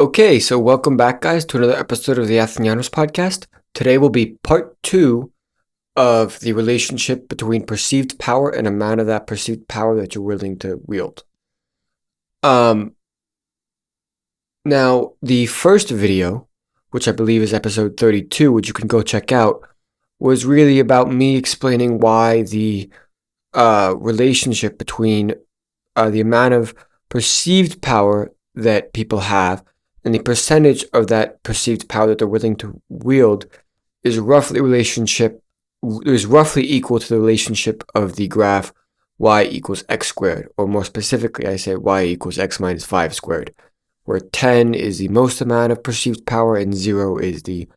Okay, so welcome back, guys, to another episode of the Athenianos podcast. Today will be part two of the relationship between perceived power and amount of that perceived power that you're willing to wield. Um, Now, the first video, which I believe is episode 32, which you can go check out, was really about me explaining why the relationship between the amount of perceived power that people have and the percentage of that perceived power that they're willing to wield is roughly equal to the relationship of the graph y equals x squared, or more specifically, I say y equals x minus 5 squared, where 10 is the most amount of perceived power and 0 is the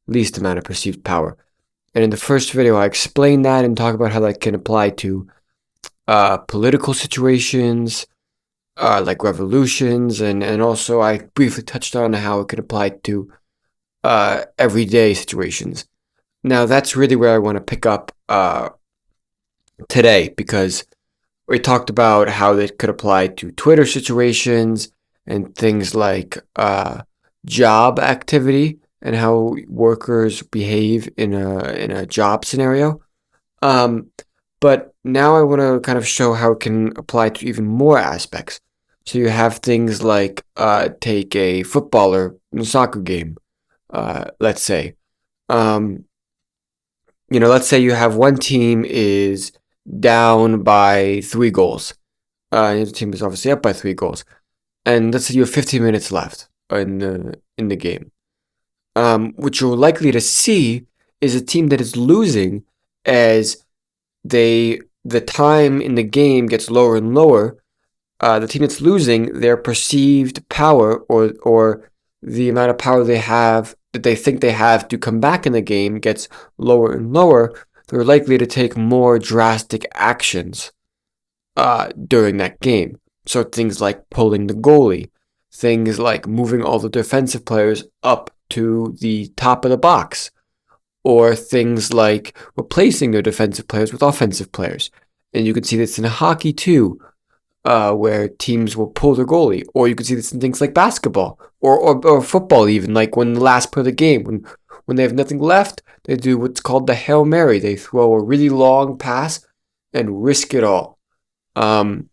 least amount of perceived power. And in the first video, I explained that and talk about how that can apply to political situations, like revolutions, and also I briefly touched on how it can apply to everyday situations. Now, that's really where I want to pick up today, because we talked about how it could apply to Twitter situations and things like job activity and how workers behave in a job scenario. But now I want to kind of show how it can apply to even more aspects. So you have things like take a football or soccer game, let's say. Let's say you have one team is down by 3 goals. The other team is obviously up by 3 goals. And let's say you have 15 minutes left in the game. What you're likely to see is a team that is losing as the time in the game gets lower and lower. The team that's losing, their perceived power or the amount of power they have that they think they have to come back in the game gets lower and lower. They're likely to take more drastic actions during that game. So things like pulling the goalie, things like moving all the defensive players up to the top of the box, or things like replacing their defensive players with offensive players. And you can see this in hockey too, where teams will pull their goalie. Or you can see this in things like basketball or football even, like when the last play of the game, when they have nothing left, they do what's called the Hail Mary. They throw a really long pass and risk it all. And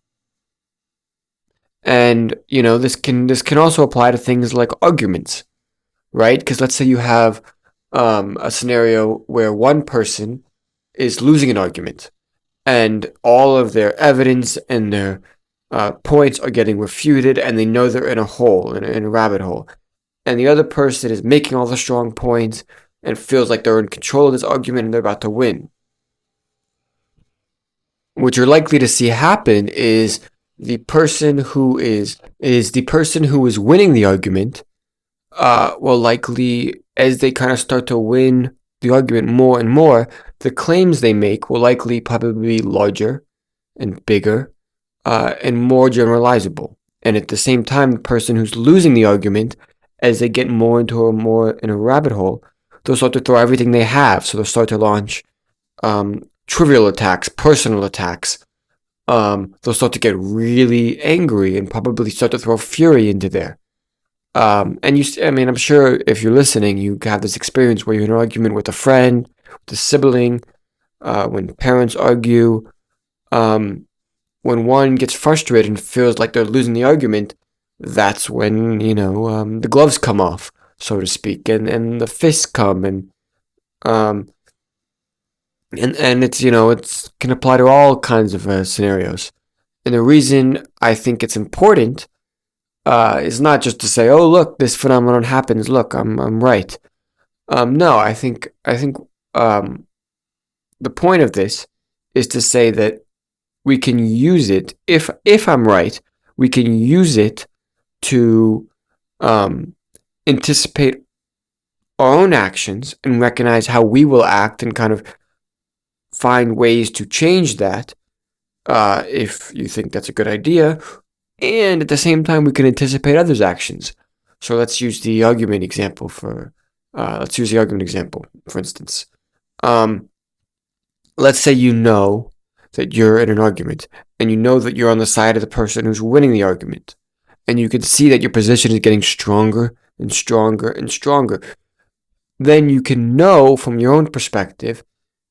this can also apply to things like arguments, right? Because let's say you have a scenario where one person is losing an argument, and all of their evidence and their points are getting refuted, and they know they're in a hole, in a rabbit hole. And the other person is making all the strong points and feels like they're in control of this argument and they're about to win. What you're likely to see happen is the person who is winning the argument will likely, as they kind of start to win the argument more and more, the claims they make will likely probably be larger and bigger and more generalizable. And at the same time, the person who's losing the argument, as they get more into a rabbit hole, they'll start to throw everything they have. So they'll start to launch trivial attacks, personal attacks. They'll start to get really angry and probably start to throw fury into there. I'm sure if you're listening, you have this experience where you're in an argument with a friend, with a sibling, when parents argue. When one gets frustrated and feels like they're losing the argument, that's when, the gloves come off, so to speak, and the fists come, and it's can apply to all kinds of scenarios. And the reason I think it's important is not just to say, "Oh, look, this phenomenon happens. Look, I'm right." No, I think the point of this is to say that we can use it. If I'm right, we can use it to anticipate our own actions and recognize how we will act and kind of find ways to change that if you think that's a good idea. And at the same time, we can anticipate others' actions. So let's use the argument example for instance. Let's say you know that you're in an argument, and you know that you're on the side of the person who's winning the argument. and you can see that your position is getting stronger and stronger and stronger, then you can know from your own perspective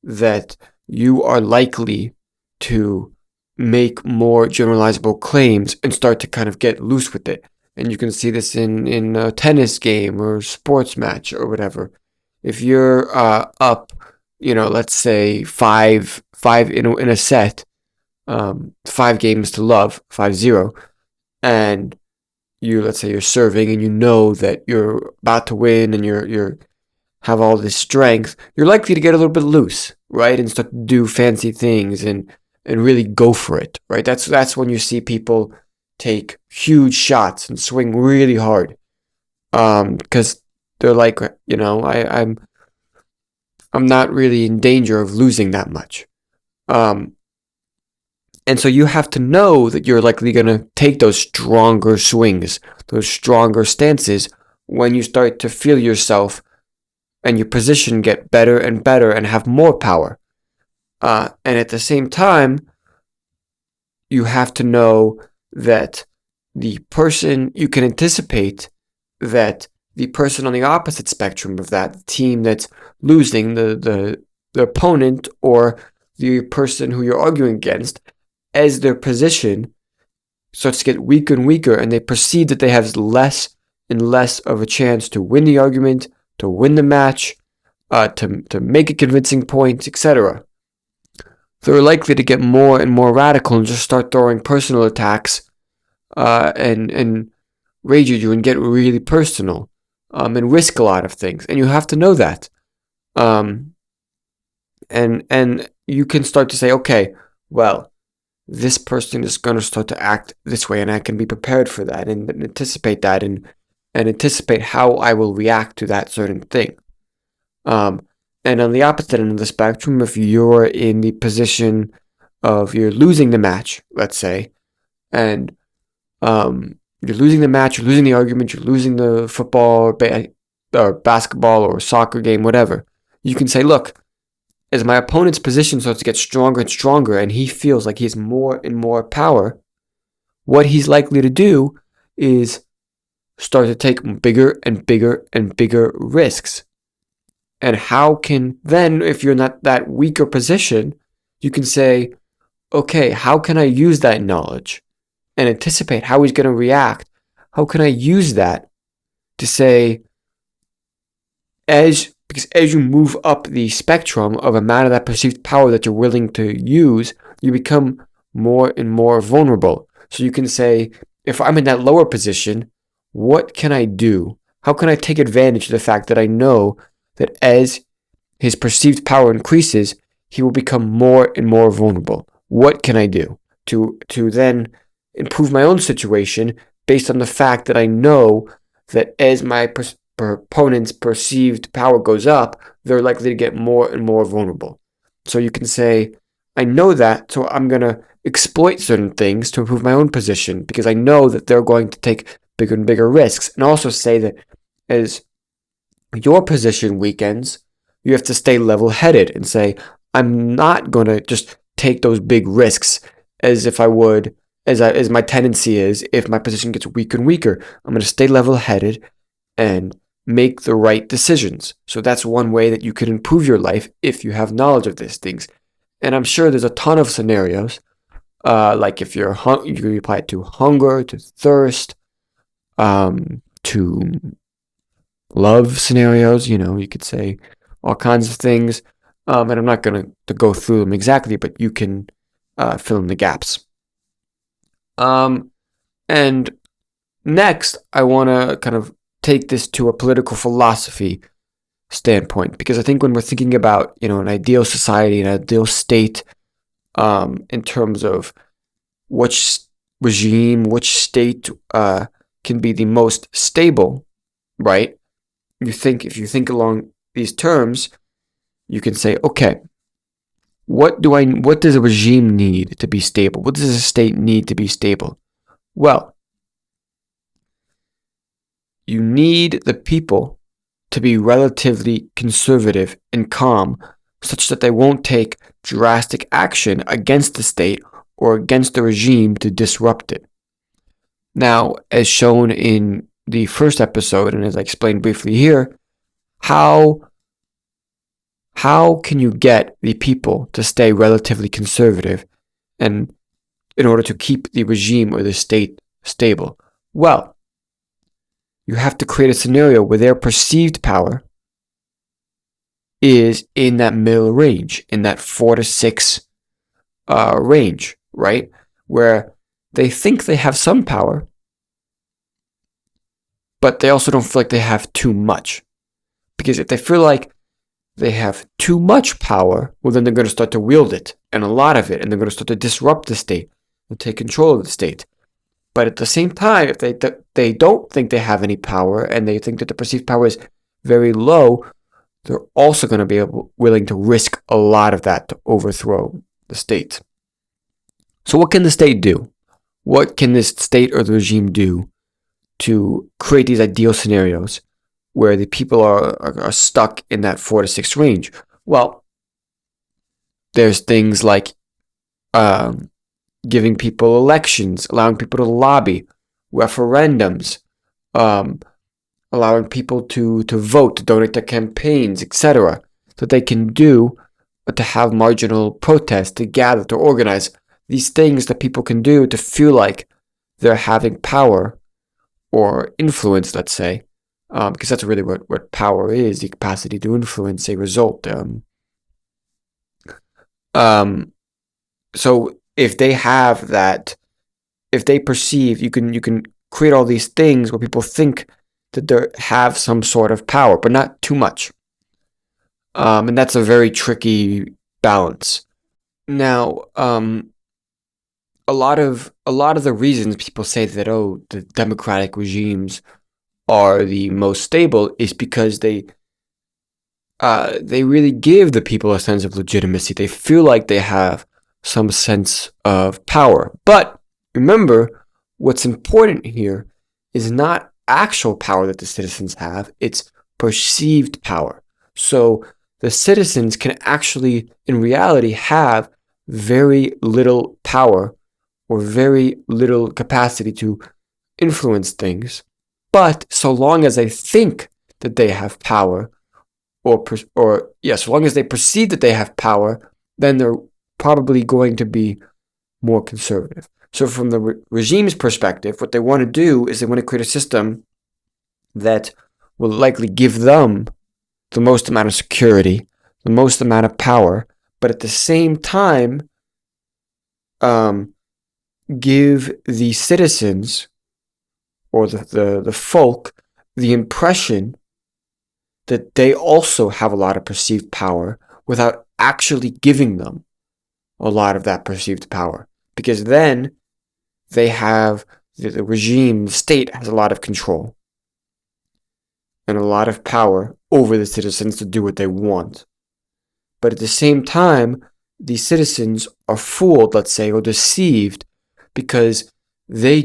that you are likely to make more generalizable claims and start to kind of get loose with it. And you can see this in a tennis game or sports match or whatever. If you're up, let's say five in a set, 5 games to love, 5-0, and let's say you're serving and you know that you're about to win and you're have all this strength, you're likely to get a little bit loose, right? And start to do fancy things and really go for it, right? That's when you see people take huge shots and swing really hard, because they're like, I'm not really in danger of losing that much, and so you have to know that you're likely going to take those stronger swings, those stronger stances when you start to feel yourself and your position get better and better and have more power. And at the same time, you have to know that you can anticipate that the person on the opposite spectrum of that, the team that's losing, the opponent or the person who you're arguing against, as their position starts to get weaker and weaker, and they perceive that they have less and less of a chance to win the argument, to win the match, to make a convincing point, etc. They're likely to get more and more radical and just start throwing personal attacks, and rage at you and get really personal, and risk a lot of things. And you have to know that. And you can start to say, okay, well, this person is going to start to act this way, and I can be prepared for that and anticipate that and anticipate how I will react to that certain thing. And on the opposite end of the spectrum, if you're in the position of you're losing the match, let's say, and you're losing the match, you're losing the argument, you're losing the football or basketball or soccer game, whatever, you can say, look, as my opponent's position starts to get stronger and stronger and he feels like he has more and more power, what he's likely to do is start to take bigger and bigger and bigger risks. And how can then, if you're in that weaker position, you can say, okay, how can I use that knowledge and anticipate how he's going to react? How can I use that to say, because as you move up the spectrum of amount of that perceived power that you're willing to use, you become more and more vulnerable. So you can say, if I'm in that lower position, what can I do? How can I take advantage of the fact that I know that as his perceived power increases, he will become more and more vulnerable? What can I do to then improve my own situation based on the fact that I know that as my opponent's perceived power goes up, they're likely to get more and more vulnerable? So you can say, I know that, so I'm going to exploit certain things to improve my own position because I know that they're going to take bigger and bigger risks. And also say that as your position weakens, you have to stay level-headed and say, I'm not going to just take those big risks as if I would, as my tendency is, if my position gets weaker and weaker. I'm going to stay level-headed and make the right decisions. So that's one way that you can improve your life if you have knowledge of these things. And I'm sure there's a ton of scenarios, like if you can apply it to hunger, to thirst, to love scenarios. You could say all kinds of things, and I'm not going to go through them exactly, but you can fill in the gaps. And next, I want to kind of take this to a political philosophy standpoint, because I think when we're thinking about an ideal society, an ideal state, in terms of which regime, which state can be the most stable, right? If you think along these terms, you can say, okay, what does a regime need to be stable? What does a state need to be stable? Well, you need the people to be relatively conservative and calm, such that they won't take drastic action against the state or against the regime to disrupt it. Now, as shown in the first episode, and as I explained briefly here, how can you get the people to stay relatively conservative and in order to keep the regime or the state stable? Well, you have to create a scenario where their perceived power is in that middle range, in that 4 to 6 range, right? Where they think they have some power, but they also don't feel like they have too much. Because if they feel like they have too much power, well, then they're going to start to wield it, and a lot of it, and they're going to start to disrupt the state and take control of the state. But at the same time, if they don't think they have any power, and they think that the perceived power is very low, they're also going to be willing to risk a lot of that to overthrow the state. So what can the state do? What can this state or the regime do to create these ideal scenarios where the people are stuck in that 4 to 6 range? Well, there's things like giving people elections, allowing people to lobby, referendums, allowing people to vote, to donate to campaigns, etc., that they can do to have marginal protests, to gather, to organize. These things that people can do to feel like they're having power or influence, let's say, because that's really what power is, the capacity to influence a result. So if they have that, if they perceive, you can create all these things where people think that they have some sort of power, but not too much. And that's a very tricky balance. Now, a lot of the reasons people say that the democratic regimes are the most stable is because they really give the people a sense of legitimacy. They feel like they have some sense of power. But remember, what's important here is not actual power that the citizens have, it's perceived power. So the citizens can actually, in reality, have very little power or very little capacity to influence things. But so long as they think that they have power, so long as they perceive that they have power, then they're probably going to be more conservative. So from the regime's perspective, what they want to do is they want to create a system that will likely give them the most amount of security, the most amount of power, but at the same time, give the citizens or the folk the impression that they also have a lot of perceived power without actually giving them a lot of that perceived power. Because then they have the regime, the state has a lot of control and a lot of power over the citizens to do what they want. But at the same time, the citizens are fooled, let's say, or deceived because they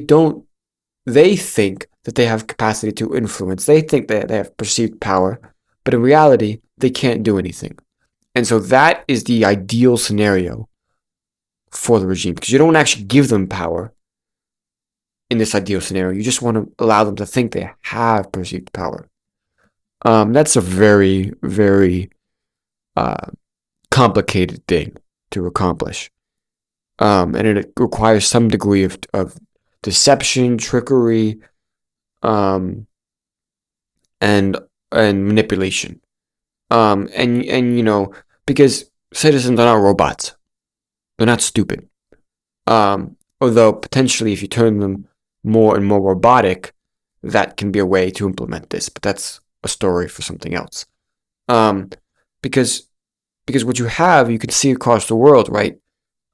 think that they have capacity to influence. They think that they have perceived power, but in reality, they can't do anything. And so that is the ideal scenario for the regime, because you don't actually give them power in this ideal scenario. You just want to allow them to think they have perceived power. That's a very, very complicated thing to accomplish. And it requires some degree of deception, trickery, and manipulation. And because citizens are not robots. They're not stupid. Although potentially if you turn them more and more robotic, that can be a way to implement this, but that's a story for something else. Because what you can see across the world, right?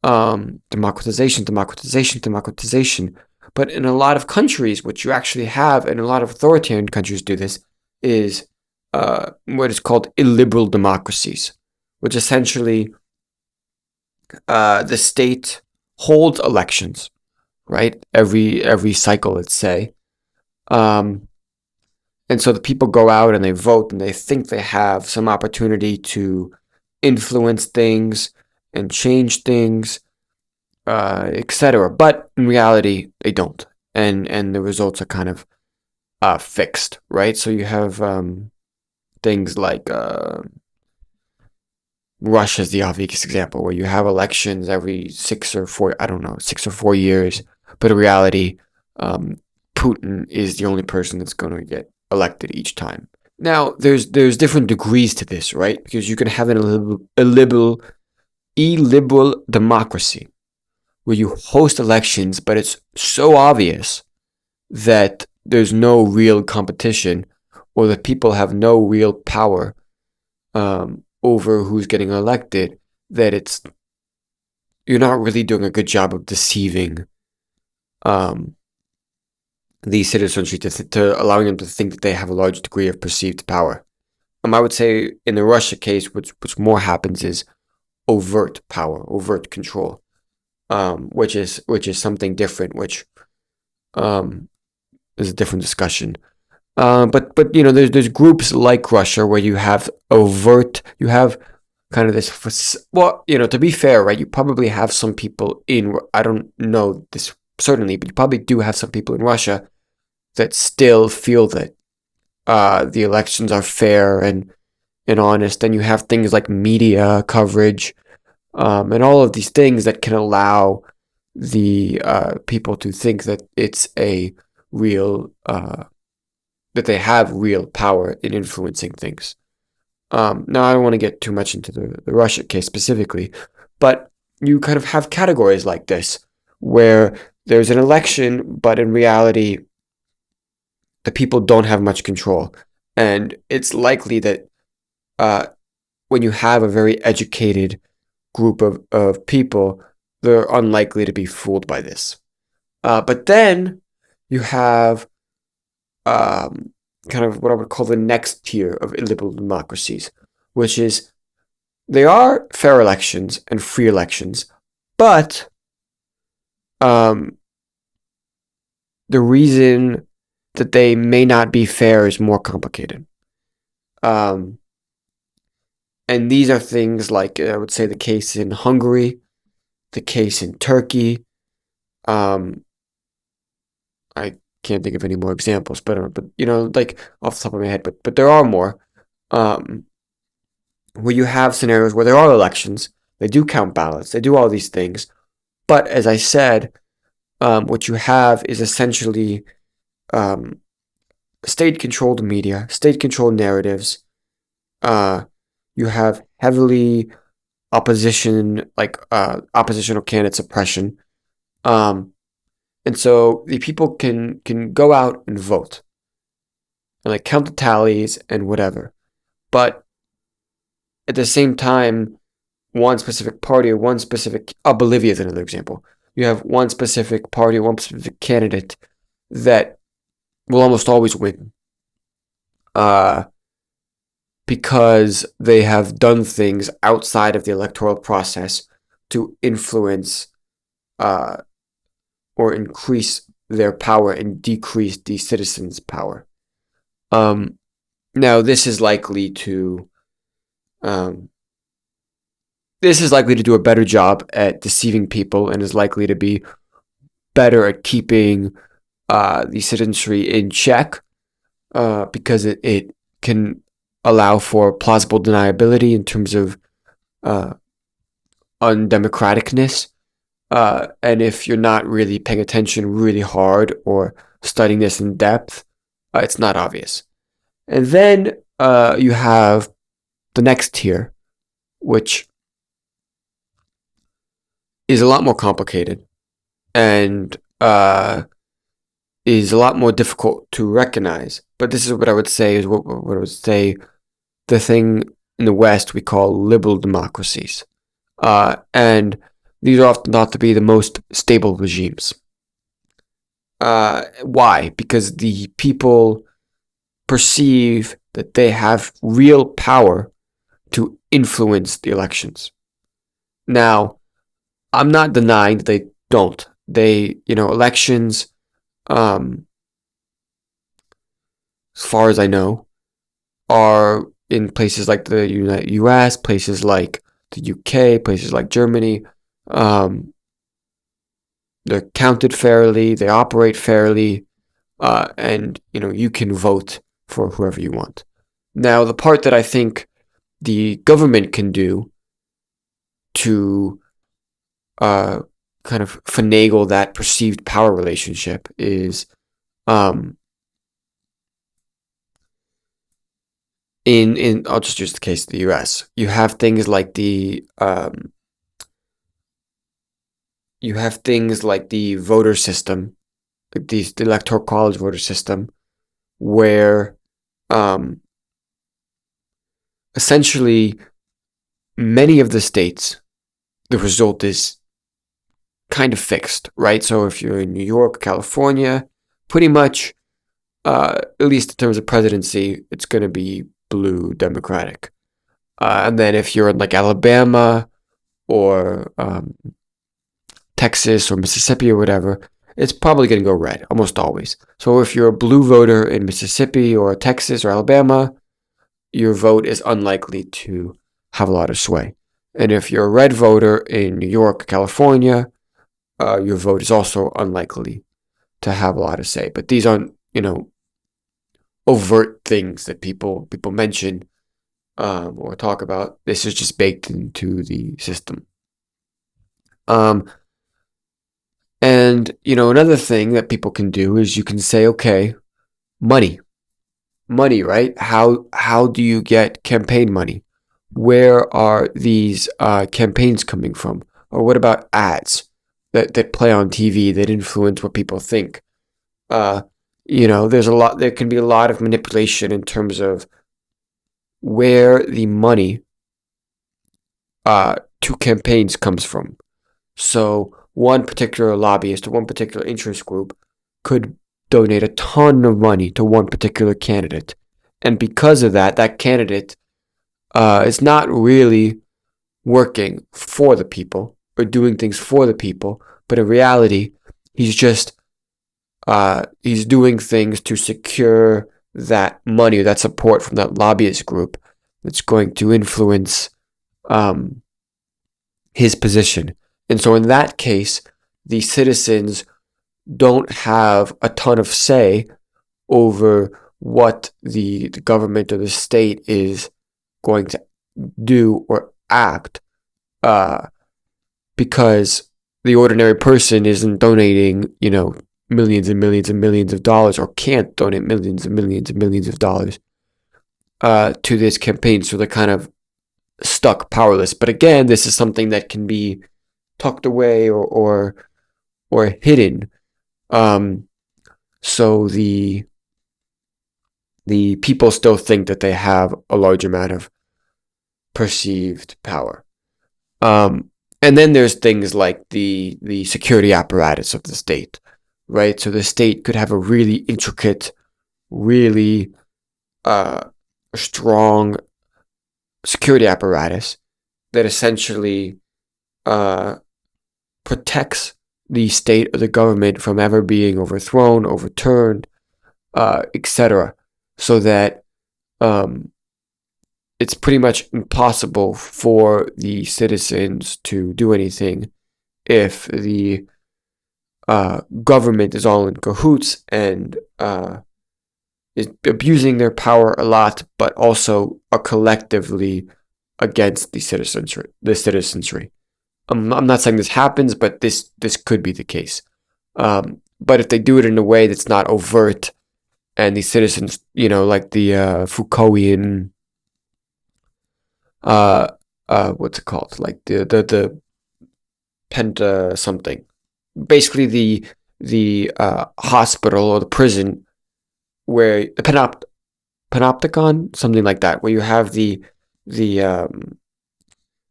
Democratization. But in a lot of countries, what you actually have, and a lot of authoritarian countries do this, is what is called illiberal democracies, which essentially the state holds elections, right? Every cycle, let's say. And so the people go out and they vote and they think they have some opportunity to influence things and change things, etc. But in reality, they don't. and the results are kind of fixed, right? So you have things like Russia's the obvious example, where you have elections every 6 or 4, I don't know, 6 or 4 years, but in reality, um, Putin is the only person that's going to get elected each time. Now, there's different degrees to this, right? Because you can have illiberal democracy where you host elections, but it's so obvious that there's no real competition, or that people have no real power over who's getting elected, that you're not really doing a good job of deceiving um, the citizenry to allowing them to think that they have a large degree of perceived power. I would say in the Russia case, what's more happens is overt power, overt control, which is something different, which um, is a different discussion. But there's groups like Russia where you have you have kind of this. Well, to be fair, right? You probably have some people I don't know this certainly, but you probably do have some people in Russia that still feel that the elections are fair and honest. And you have things like media coverage, and all of these things that can allow the people to think that it's a real that they have real power in influencing things. Now, I don't want to get too much into the Russia case specifically, but you kind of have categories like this where there's an election, but in reality, the people don't have much control. And it's likely that when you have a very educated group of people, they're unlikely to be fooled by this. But then you have kind of what I would call the next tier of illiberal democracies, which is they are fair elections and free elections, but the reason that they may not be fair is more complicated. And these are things like, I would say, the case in Hungary, the case in Turkey. I can't think of any more examples, but like off the top of my head, but there are more, where you have scenarios where there are elections, they do count ballots, they do all these things, but as I said, what you have is essentially state-controlled media, state-controlled narratives. You have heavily oppositional candidate suppression. And so the people can go out and vote and like count the tallies and whatever. But at the same time, one specific party or one specific Bolivia is another example. You have one specific party or one specific candidate that will almost always win. Because they have done things outside of the electoral process to influence or increase their power and decrease the citizens' power. Now, this is likely to do a better job at deceiving people, and is likely to be better at keeping the citizenry in check, because it can allow for plausible deniability in terms of undemocraticness. And if you're not really paying attention really hard or studying this in depth, it's not obvious. And then you have the next tier, which is a lot more complicated and is a lot more difficult to recognize. But this is what I would say is what I would say the thing in the West we call liberal democracies. And these are often thought to be the most stable regimes. Why? Because the people perceive that they have real power to influence the elections. Now, I'm not denying that they don't. Elections, as far as I know, are in places like the US, places like the UK, places like Germany, they're counted fairly, they operate fairly, and you can vote for whoever you want. Now, the part that I think the government can do to kind of finagle that perceived power relationship is um, in I'll just use the case of the U.S. You have things like the voter system, like the electoral college voter system, where um, essentially many of the states, the result is kind of fixed, right? So if you're in New York, California, pretty much, at least in terms of presidency, it's going to be blue Democratic. And then if you're in like Alabama or Texas or Mississippi or whatever, it's probably going to go red almost always. So if you're a blue voter in Mississippi or Texas or Alabama, your vote is unlikely to have a lot of sway. And if you're a red voter in New York, California, your vote is also unlikely to have a lot of say. But these aren't, overt things that people mention or talk about. This is just baked into the system. And another thing that people can do is you can say, okay, money, right? How do you get campaign money? Where are these campaigns coming from? Or what about ads that play on TV that influence what people think? There can be a lot of manipulation in terms of where the money to campaigns comes from. So one particular lobbyist or one particular interest group could donate a ton of money to one particular candidate. And because of that, that candidate is not really working for the people or doing things for the people, but in reality, he's just he's doing things to secure that money or that support from that lobbyist group that's going to influence his position. And so in that case, the citizens don't have a ton of say over what the government or the state is going to do or act because the ordinary person isn't donating, millions and millions and millions of dollars or can't donate millions and millions and millions of dollars to this campaign. So they're kind of stuck powerless. But again, this is something that can be tucked away or hidden. So the people still think that they have a large amount of perceived power. And then there's things like the security apparatus of the state, right? So the state could have a really intricate, really strong security apparatus that essentially protects the state or the government from ever being overthrown, overturned, etc. So that it's pretty much impossible for the citizens to do anything if the government is all in cahoots and is abusing their power a lot, but also are collectively against the citizenry. I'm not saying this happens, but this could be the case. But if they do it in a way that's not overt, and the citizens, like the Foucaultian, what's it called? Like the penta something. Basically, the hospital or the prison where the panopticon, something like that, where you have the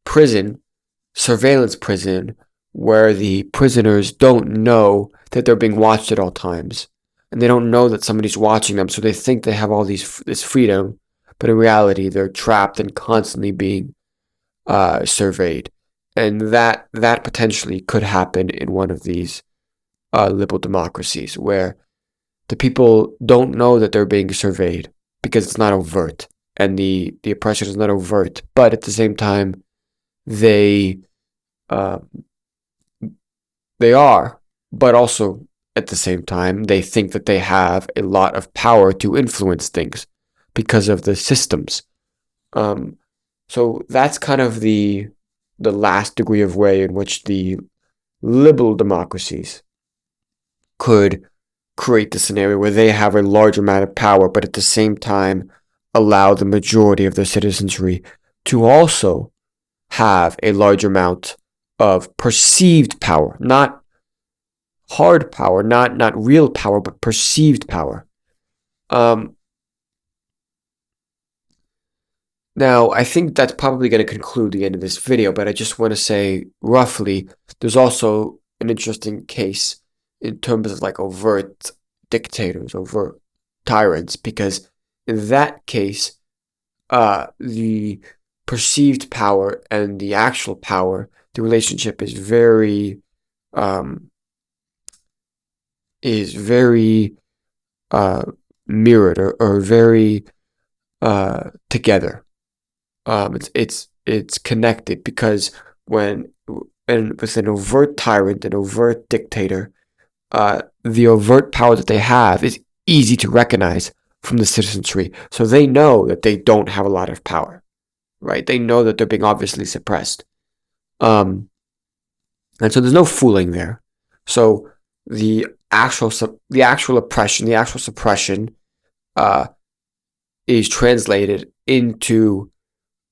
prison, surveillance prison, where the prisoners don't know that they're being watched at all times, and they don't know that somebody's watching them, so they think they have all this freedom, but in reality, they're trapped and constantly being surveyed, and that potentially could happen in one of these liberal democracies where the people don't know that they're being surveyed because it's not overt and the oppression is not overt, but at the same time they are, but also at the same time, they think that they have a lot of power to influence things because of the systems. Um, so that's kind of the last degree of way in which the liberal democracies could create the scenario where they have a large amount of power, but at the same time allow the majority of their citizenry to also have a large amount of perceived power, not hard power, not real power, but perceived power. Um, Now, I think that's probably going to conclude the end of this video, but I just want to say roughly, there's also an interesting case in terms of like overt dictators, overt tyrants, because in that case, the perceived power and the actual power, the relationship um, is very mirrored or very together. It's connected because with an overt tyrant, an overt dictator, the overt power that they have is easy to recognize from the citizenry. So they know that they don't have a lot of power, right? They know that they're being obviously suppressed. And so there's no fooling there. So the actual oppression, the actual suppression, is translated into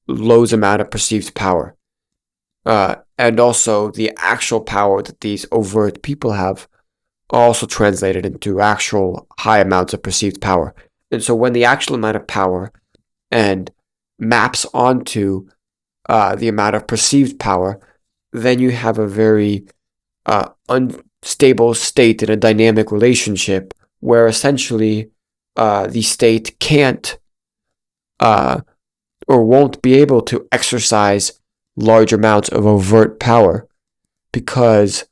Lowe's amount of perceived power. And also the actual power that these overt people have also translated into actual high amounts of perceived power. And so when the actual amount of power and maps onto the amount of perceived power, then you have a very unstable state in a dynamic relationship where essentially the state can't or won't be able to exercise large amounts of overt power because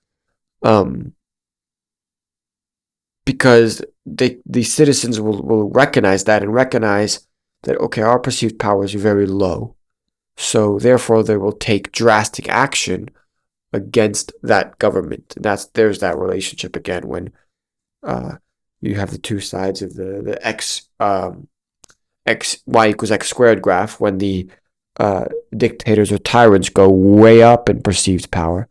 the citizens will recognize that and recognize that, okay, our perceived power is very low. So therefore they will take drastic action against that government. And there's that relationship again when you have the two sides of the y equals x squared graph when the dictators or tyrants go way up in perceived power,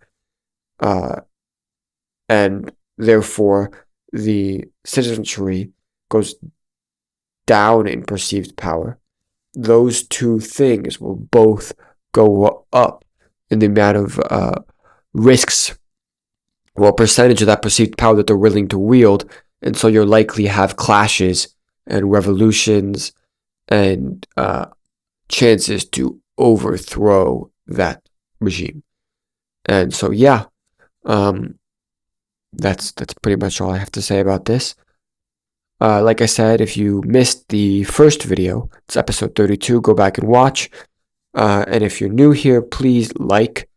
and therefore the citizenry goes down in perceived power. Those two things will both go up in the amount of risks or percentage of that perceived power that they're willing to wield, and so you'll likely have clashes and revolutions and chances to overthrow that regime. And so, yeah, that's pretty much all I have to say about this. Like I said, if you missed the first video, it's episode 32, go back and watch. And if you're new here, please like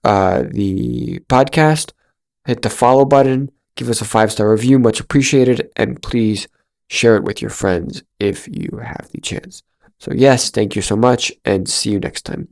the podcast, hit the follow button, give us a 5-star review, much appreciated, and please share it with your friends if you have the chance. So yes, thank you so much, and see you next time.